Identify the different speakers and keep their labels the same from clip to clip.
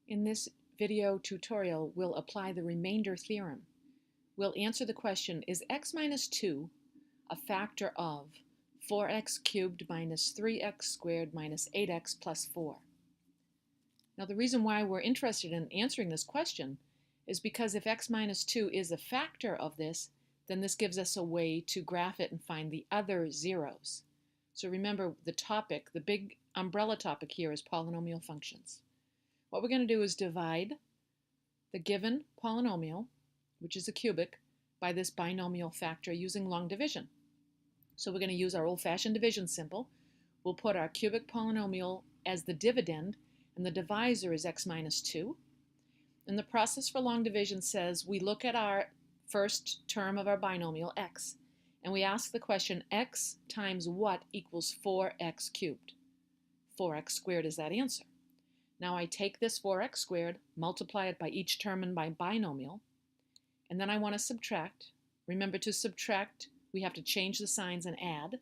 Speaker 1: In this video tutorial, we'll apply the remainder theorem. We'll answer the question, is x minus 2 a factor of 4x cubed minus 3x squared minus 8x plus 4? Now, the reason why we're interested in answering this question is because if x minus 2 is a factor of this, then this gives us a way to graph it and find the other zeros. So remember, the topic, the big umbrella topic here is polynomial functions. What we're going to do is divide the given polynomial, which is a cubic, by this binomial factor using long division. So we're going to use our old-fashioned division symbol. We'll put our cubic polynomial as the dividend, and the divisor is x minus 2. And the process for long division says we look at our first term of our binomial, x, and we ask the question, x times what equals 4x cubed? 4x squared is that answer. Now I take this 4x squared, multiply it by each term in my binomial, and then I want to subtract. Remember, to subtract, we have to change the signs and add.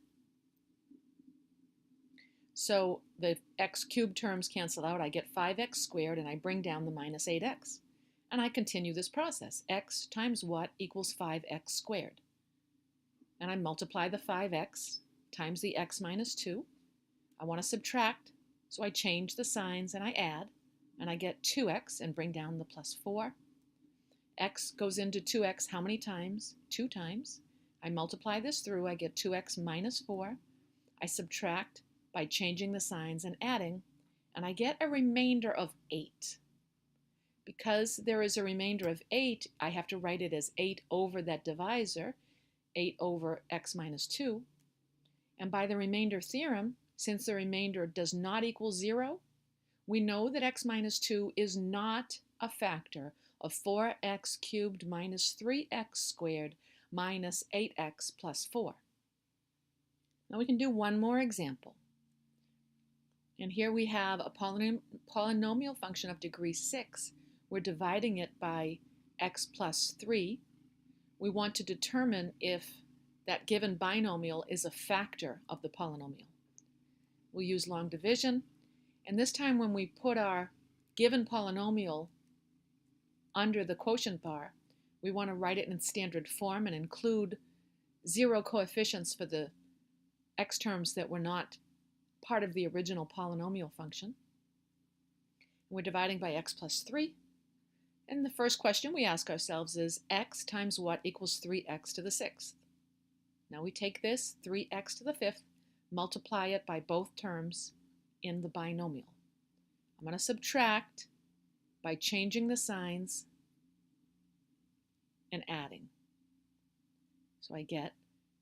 Speaker 1: So the x cubed terms cancel out. I get 5x squared, and I bring down the minus 8x. And I continue this process. X times what equals 5x squared? And I multiply the 5x times the x minus 2. I want to subtract. So I change the signs and I add, and I get 2x and bring down the plus 4. X goes into 2x how many times? 2 times. I multiply this through, I get 2x minus 4. I subtract by changing the signs and adding, and I get a remainder of 8. Because there is a remainder of 8, I have to write it as 8 over that divisor, 8 over x minus 2. And by the remainder theorem, since the remainder does not equal 0, we know that x minus 2 is not a factor of 4x cubed minus 3x squared minus 8x plus 4. Now we can do one more example. And here we have a polynomial function of degree 6. We're dividing it by x plus 3. We want to determine if that given binomial is a factor of the polynomial. We'll use long division, and this time when we put our given polynomial under the quotient bar, we want to write it in standard form and include 0 coefficients for the x terms that were not part of the original polynomial function. We're dividing by x plus 3, and the first question we ask ourselves is x times what equals 3x to the 6th? Now we take this 3x to the 5th, multiply it by both terms in the binomial. I'm going to subtract by changing the signs and adding. So I get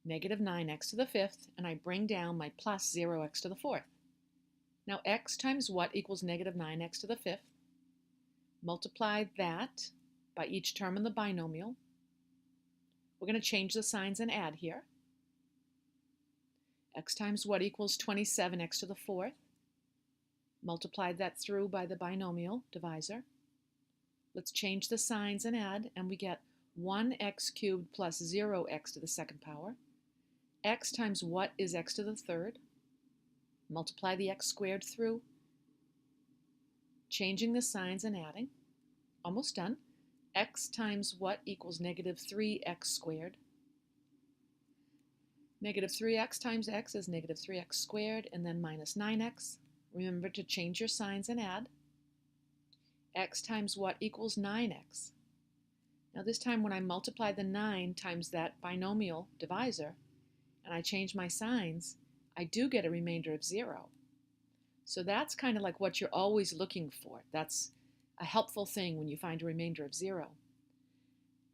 Speaker 1: negative 9x to the 5th, and I bring down my plus 0x to the 4th. Now x times what equals negative 9x to the 5th? Multiply that by each term in the binomial. We're going to change the signs and add here. X times what equals 27x to the 4th? Multiply that through by the binomial divisor. Let's change the signs and add, and we get 1x cubed plus 0x to the 2nd power. X times what is x to the 3rd? Multiply the x squared through. Changing the signs and adding. Almost done. X times what equals negative 3x squared? Negative 3x times x is negative 3x squared, and then minus 9x. Remember to change your signs and add. X times what equals 9x? Now this time when I multiply the 9 times that binomial divisor, and I change my signs, I do get a remainder of 0. So that's kind of like what you're always looking for. That's a helpful thing when you find a remainder of 0.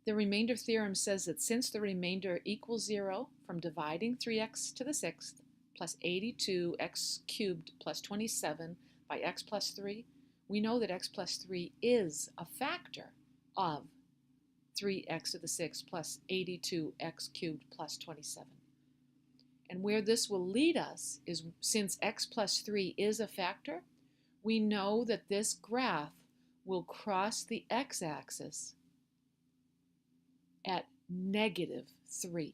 Speaker 1: The remainder theorem says that since the remainder equals 0 from dividing 3x to the 6th plus 82x cubed plus 27 by x plus 3, we know that x plus 3 is a factor of 3x to the 6th plus 82x cubed plus 27. And where this will lead us is, since x plus 3 is a factor, we know that this graph will cross the x-axis at negative 3.